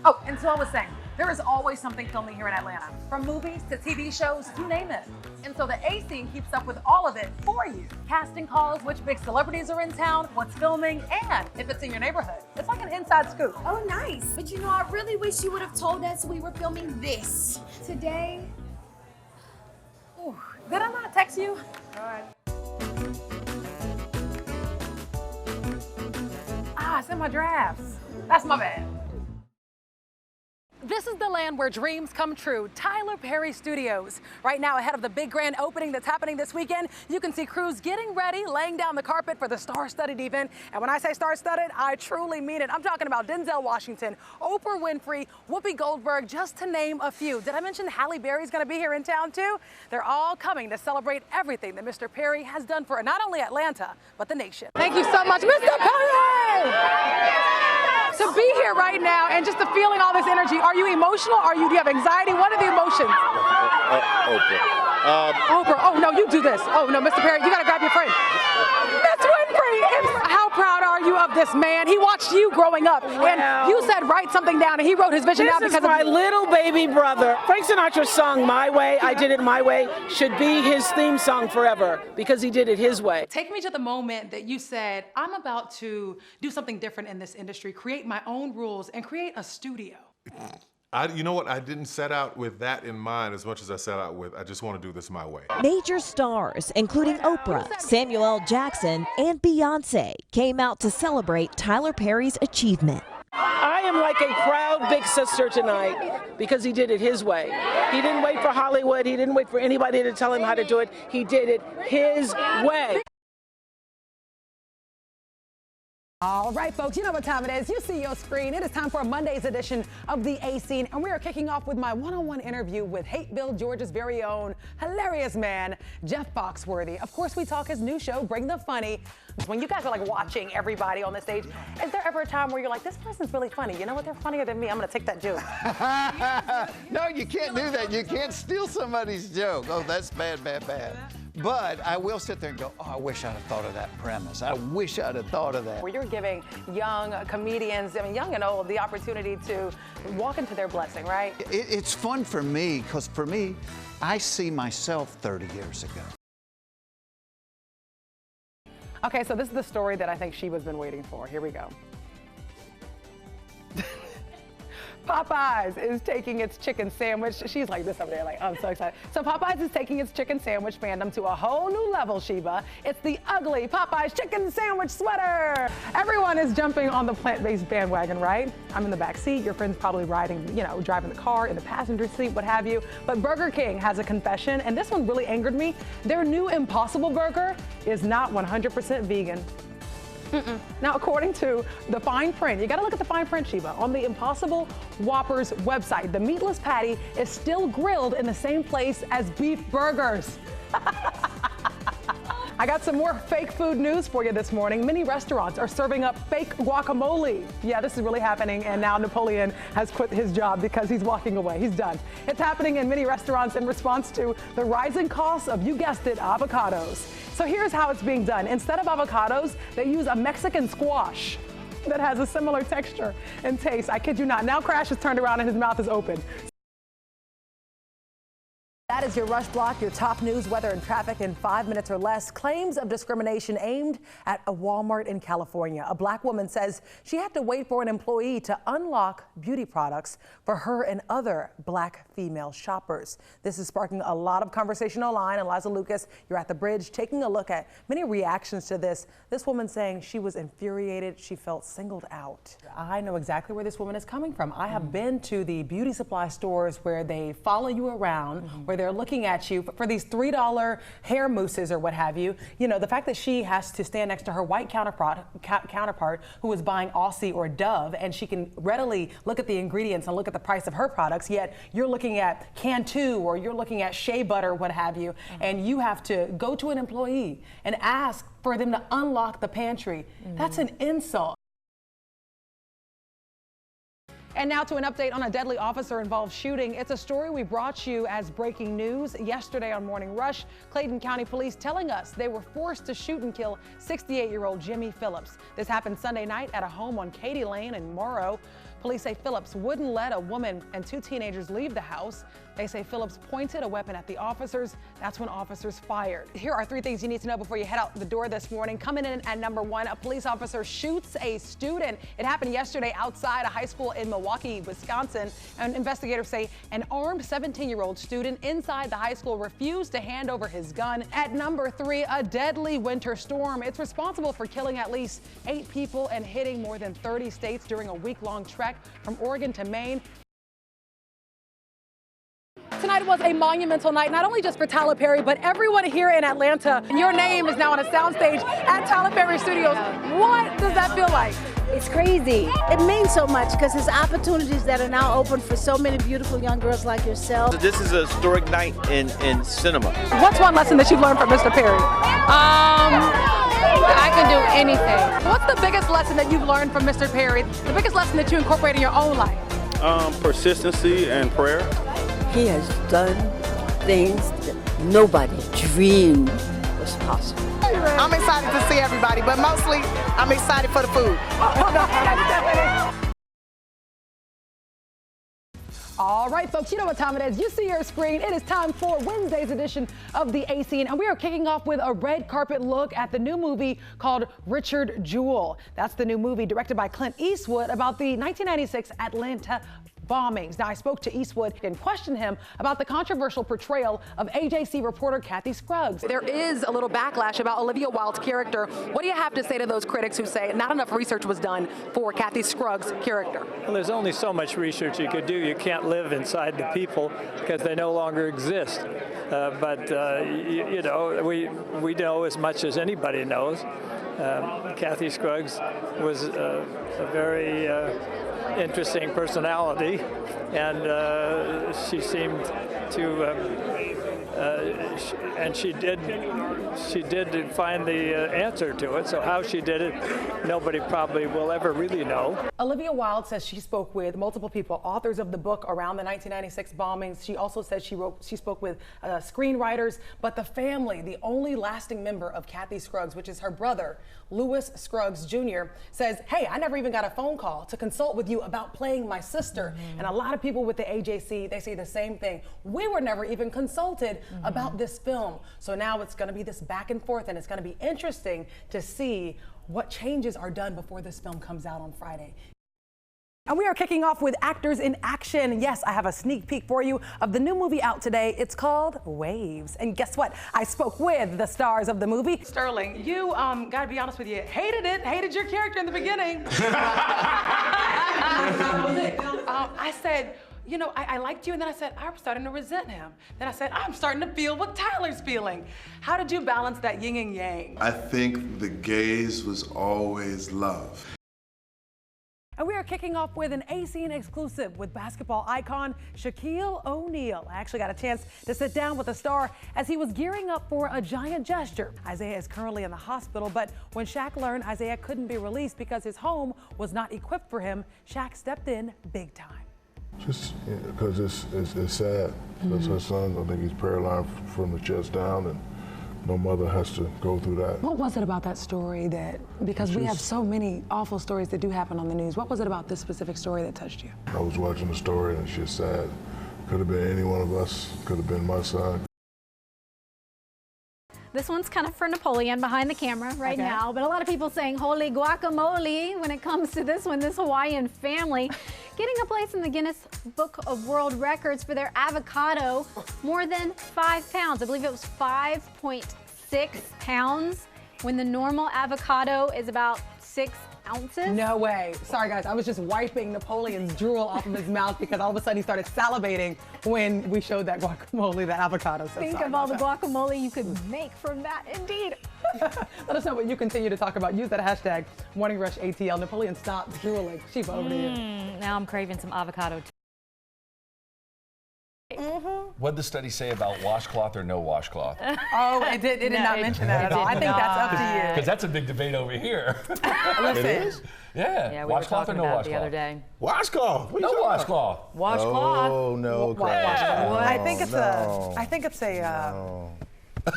Oh, and so I was saying, there is always something filming here in Atlanta, from movies to TV shows, you name it. And so the A Scene keeps up with all of it for you. Casting calls, which big celebrities are in town, what's filming, and if it's in your neighborhood. It's like an inside scoop. Oh, nice. But you know, I really wish you would have told us we were filming this today. Ooh, did I not text you? All right. Ah, it's in my drafts. That's my bad. This is the land where dreams come true, Tyler Perry Studios. Right now, ahead of the big grand opening that's happening this weekend, you can see crews getting ready, laying down the carpet for the star-studded event. And when I say star-studded, I truly mean it. I'm talking about Denzel Washington, Oprah Winfrey, Whoopi Goldberg, just to name a few. Did I mention Halle Berry's gonna be here in town too? They're all coming to celebrate everything that Mr. Perry has done for not only Atlanta, but the nation. Thank you so much, Mr. Perry! To be here right now and just to feeling all this energy, are you emotional? Do you have anxiety? What are the emotions? Oprah. Oprah, oh no, you do this. Oh no, Mr. Perry, you gotta grab your friend. Miss Winfrey, how proud are you of this man? He watched you growing up, and you said write something down, and he wrote his vision down because This is my little baby brother. Frank Sinatra's song, My Way, I Did It My Way, should be his theme song forever because he did it his way. Take me to the moment that you said, I'm about to do something different in this industry, create my own rules, and create a studio. You know what? I didn't set out with that in mind as much as I set out with, I just want to do this my way. Major stars, including Oprah, Samuel L. Jackson, and Beyonce, came out to celebrate Tyler Perry's achievement. I am like a proud big sister tonight because he did it his way. He didn't wait for Hollywood. He didn't wait for anybody to tell him how to do it. He did it his way. All right, folks, you know what time it is. You see your screen. It is time for a Monday's edition of The A Scene, and we are kicking off with my one-on-one interview with Hate Bill George's very own hilarious man, Jeff Foxworthy. Of course, we talk his new show, Bring the Funny. When you guys are like watching everybody on the stage, is there ever a time where you're like, this person's really funny? You know what? They're funnier than me. I'm going to take that joke. No, you can't do that. You can't steal somebody's joke. Oh, that's bad, bad, bad. But I will sit there and go, oh, I wish I'd have thought of that premise. I wish I'd have thought of that. Where you're giving young comedians, I mean, young and old, the opportunity to walk into their blessing, right? It's fun for me, because for me, I see myself 30 years ago. Okay, so this is the story that I think Sheba's been waiting for. Here we go. Popeyes is taking its chicken sandwich. She's like this over there, like, I'm so excited. So Popeyes is taking its chicken sandwich fandom to a whole new level, Sheba. It's the ugly Popeyes chicken sandwich sweater. Everyone is jumping on the plant-based bandwagon, right? I'm in the back seat. Your friend's probably riding, you know, driving the car in the passenger seat, what have you. But Burger King has a confession, and this one really angered me. Their new Impossible Burger is not 100% vegan. Now, according to the fine print, you got to look at the fine print, Sheba. On the Impossible Whopper's website, the meatless patty is still grilled in the same place as beef burgers. I got some more fake food news for you this morning. Many restaurants are serving up fake guacamole. Yeah, this is really happening, and now Napoleon has quit his job because he's walking away. He's done. It's happening in many restaurants in response to the rising costs of, you guessed it, avocados. So here's how it's being done. Instead of avocados, they use a Mexican squash that has a similar texture and taste. I kid you not. Now Crash is turned around and his mouth is open. That is your Rush Block, your top news, weather, and traffic in 5 minutes or less. Claims of discrimination aimed at a Walmart in California. A black woman says she had to wait for an employee to unlock beauty products for her and other black female shoppers. This is sparking a lot of conversation online. And Liza Lucas, you're at the bridge taking a look at many reactions to this. This woman saying she was infuriated. She felt singled out. I know exactly where this woman is coming from. I have been to the beauty supply stores where they follow you around, where they're looking at you for these $3 hair mousses or what have you. You know, the fact that she has to stand next to her white counterpart who is buying Aussie or Dove, and she can readily look at the ingredients and look at the price of her products, yet you're looking at Cantu or you're looking at shea butter, what have you, and you have to go to an employee and ask for them to unlock the pantry. That's an insult. And now to an update on a deadly officer-involved shooting. It's a story we brought you as breaking news yesterday on Morning Rush. Clayton County Police telling us they were forced to shoot and kill 68-year-old Jimmy Phillips. This happened Sunday night at a home on Katy Lane in Morrow. Police say Phillips wouldn't let a woman and 2 teenagers leave the house. They say Phillips pointed a weapon at the officers. That's when officers fired. Here are 3 things you need to know before you head out the door this morning. Coming in at number 1, a police officer shoots a student. It happened yesterday outside a high school in Milwaukee, Wisconsin. And investigators say an armed 17-year-old student inside the high school refused to hand over his gun. At number 3, a deadly winter storm. It's responsible for killing at least 8 people and hitting more than 30 states during a week-long trek from Oregon to Maine. Tonight was a monumental night, not only just for Tyler Perry, but everyone here in Atlanta. Your name is now on a soundstage at Tyler Perry Studios. What does that feel like? It's crazy. It means so much because there's opportunities that are now open for so many beautiful young girls like yourself. This is a historic night in cinema. What's one lesson that you've learned from Mr. Perry? I can do anything. What's the biggest lesson that you've learned from Mr. Perry? The biggest lesson that you incorporate in your own life? Persistency and prayer. He has done things that nobody dreamed was possible. I'm excited to see everybody, but mostly I'm excited for the food. All right, folks, you know what time it is. You see your screen. It is time for Wednesday's edition of the A Scene, and we are kicking off with a red carpet look at the new movie called Richard Jewell. That's the new movie directed by Clint Eastwood about the 1996 Atlanta bombings. Now, I spoke to Eastwood and questioned him about the controversial portrayal of AJC reporter Kathy Scruggs. There is a little backlash about Olivia Wilde's character. What do you have to say to those critics who say not enough research was done for Kathy Scruggs' character? Well, there's only so much research you could do. You can't live inside the people because they no longer exist. You know, we know as much as anybody knows. Kathy Scruggs was a very interesting personality, and she seemed to, and she did find the answer to it. So how she did it, nobody probably will ever really know. Olivia Wilde says she spoke with multiple people, authors of the book around the 1996 bombings. She also said she spoke with screenwriters, but the family, the only lasting member of Kathy Scruggs, which is her brother, Louis Scruggs Jr., says, hey, I never even got a phone call to consult with you about playing my sister. And a lot of people with the AJC, they say the same thing. We were never even consulted about this film. So now it's going to be this back and forth, and it's going to be interesting to see what changes are done before this film comes out on Friday. And we are kicking off with Actors in Action. Yes, I have a sneak peek for you of the new movie out today. It's called Waves. And guess what? I spoke with the stars of the movie. Sterling, you gotta be honest with you, hated your character in the beginning. I said, you know, I liked you, and then I said, I'm starting to resent him. Then I said, I'm starting to feel what Tyler's feeling. How did you balance that yin and yang? I think the gaze was always love. And we are kicking off with an A Scene exclusive with basketball icon Shaquille O'Neal. I actually got a chance to sit down with the star as he was gearing up for a giant gesture. Isaiah is currently in the hospital, but when Shaq learned Isaiah couldn't be released because his home was not equipped for him, Shaq stepped in big time. Just because it's sad. That's her son. I think he's paralyzed from the chest down, and no mother has to go through that. What was it about that story that, because we have so many awful stories that do happen on the news, what was it about this specific story that touched you? I was watching the story, and it's just sad. Could have been any one of us. Could have been my son. This one's kind of for Napoleon behind the camera right now, but a lot of people saying holy guacamole when it comes to this one, this Hawaiian family getting a place in the Guinness Book of World Records for their avocado, more than 5 pounds. I believe it was 5.6 pounds when the normal avocado is about 6 ounces. No way. Sorry guys, I was just wiping Napoleon's drool off of his mouth because all of a sudden he started salivating when we showed that guacamole, that avocado. So think of all the guacamole you could make from that, indeed. Let us know what you continue to talk about. Use that hashtag MorningRushATL. Napoleon, stop drooling. Shiva, over to you. Now I'm craving some avocado. What did the study say about washcloth or no washcloth? Oh, it did not mention that at all. I think that's up to you. Because that's a big debate over here. Listen. It is? Yeah. Yeah, we washcloth were or talking no about washcloth? it the other day. Washcloth? No washcloth. Washcloth. Oh, no. I think it's a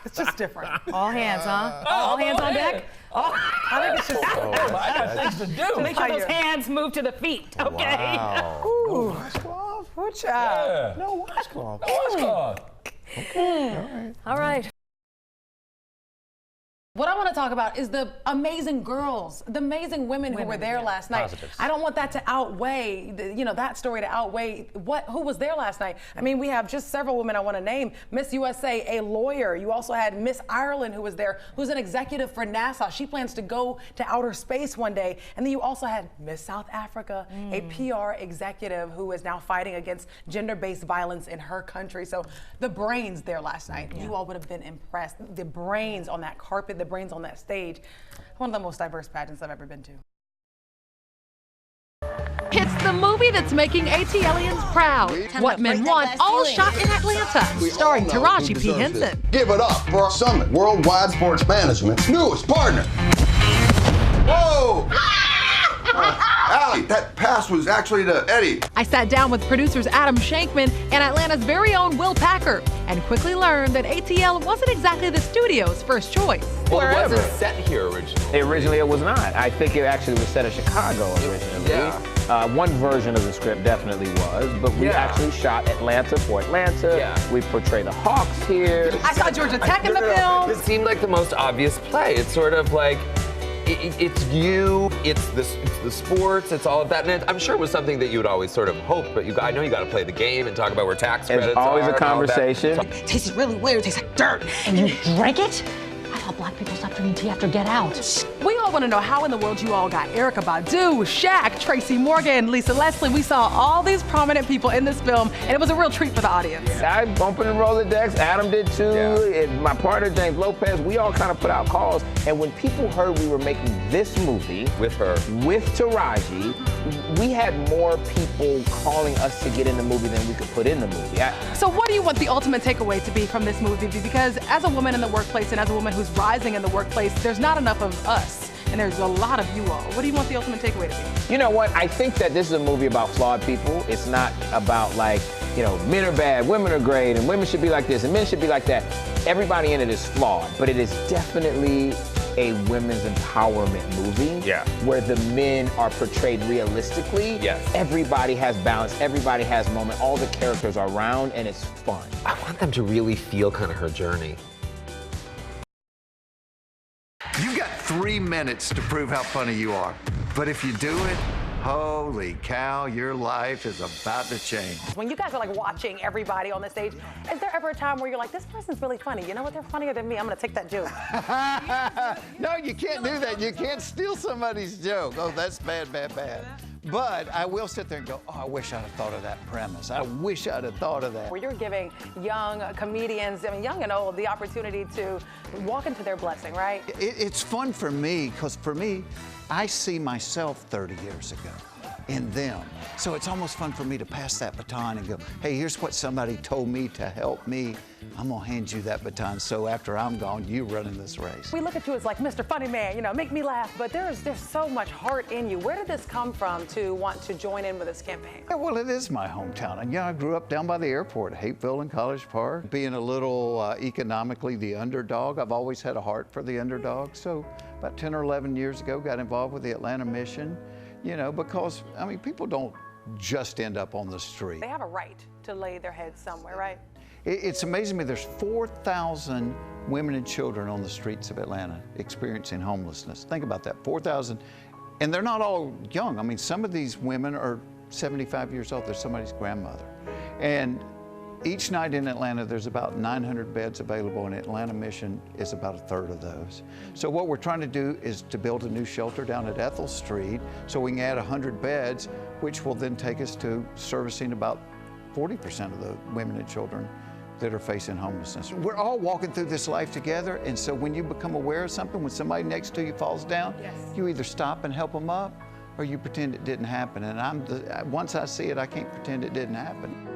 It's just different. All hands, huh? All hands on deck? I think it's just. I got things to do. Make sure those hands move to the feet, okay? Wow. Ooh. Good job. Yeah. No washcloth. No washcloth. Okay. All right. What I want to talk about is the amazing girls, the amazing women who were there last night. Positives. I don't want that to outweigh, that story to outweigh who was there last night. I mean, we have just several women I want to name. Miss USA, a lawyer. You also had Miss Ireland who was there, who's an executive for NASA. She plans to go to outer space one day. And then you also had Miss South Africa, a PR executive who is now fighting against gender-based violence in her country. So the brains there last night, you all would have been impressed. The brains on that carpet, the brains on that stage. One of the most diverse pageants I've ever been to. It's the movie that's making ATLians proud. What Men Want, all shot in Atlanta, starring Taraji P. Henson. Give it up for our Summit, Worldwide Sports Management's newest partner. Whoa! Allie, that pass was actually to Eddie. I sat down with producers Adam Shankman and Atlanta's very own Will Packer and quickly learned that ATL wasn't exactly the studio's first choice. Well, it wasn't set here originally. Originally, it was not. I think it actually was set in Chicago originally. Yeah. One version of the script definitely was, but we actually shot Atlanta for Atlanta. Yeah. We portray the Hawks here. I saw Georgia Tech in the film. It seemed like the most obvious play. It's sort of like, it's you, it's the sports, it's all of that. And I'm sure it was something that you would always sort of hope, but I know you got to play the game and talk about where tax credits are. It's always a conversation. It tastes really weird, it tastes like dirt. And you drank it? I thought black people stopped drinking tea after Get Out. We all want to know how in the world you all got Erykah Badu, Shaq, Tracy Morgan, Lisa Leslie. We saw all these prominent people in this film, and it was a real treat for the audience. I bumped in the Rolodex, Adam did too, and my partner James Lopez, we all kind of put out calls. And when people heard we were making this movie with her, with Taraji, we had more people calling us to get in the movie than we could put in the movie. So what do you want the ultimate takeaway to be from this movie? Because as a woman in the workplace and as a woman who's rising in the workplace, there's not enough of us, and there's a lot of you all. What do you want the ultimate takeaway to be? You know what? I think that this is a movie about flawed people. It's not about like, men are bad, women are great, and women should be like this, and men should be like that. Everybody in it is flawed, but it is definitely a women's empowerment movie where the men are portrayed realistically. Yes. Everybody has balance, everybody has moment, all the characters are round, and it's fun. I want them to really feel kind of her journey. You've got 3 minutes to prove how funny you are. But if you do it, holy cow, your life is about to change. When you guys are like watching everybody on the stage, is there ever a time where you're like, this person's really funny? You know what? They're funnier than me. I'm going to take that joke. No, you can't do that. You can't steal somebody's joke. Oh, that's bad, bad, bad. But I will sit there and go, oh, I wish I'd have thought of that premise. I wish I'd have thought of that. Where you're giving young comedians, young and old, the opportunity to walk into their blessing, right? It's fun for me, because for me, I see myself 30 years ago in them. So it's almost fun for me to pass that baton and go, hey, here's what somebody told me to help me. I'm gonna hand you that baton, so after I'm gone, you running this race. We look at you as like Mr. Funny Man, make me laugh, but there's so much heart in you. Where did this come from to want to join in with this campaign? Yeah, well, it is my hometown. And I grew up down by the airport, Hapeville and College Park. Being a little economically the underdog, I've always had a heart for the underdog. So about 10 or 11 years ago, got involved with the Atlanta Mission, because, people don't just end up on the street. They have a right to lay their heads somewhere, right? It's amazing to me, there's 4,000 women and children on the streets of Atlanta experiencing homelessness. Think about that, 4,000. And they're not all young. Some of these women are 75 years old. They're somebody's grandmother. And each night in Atlanta, there's about 900 beds available, and Atlanta Mission is about a third of those. So what we're trying to do is to build a new shelter down at Ethel Street so we can add 100 beds, which will then take us to servicing about 40% of the women and children that are facing homelessness. We're all walking through this life together, and so when you become aware of something, when somebody next to you falls down, you either stop and help them up, or you pretend it didn't happen. And once I see it, I can't pretend it didn't happen.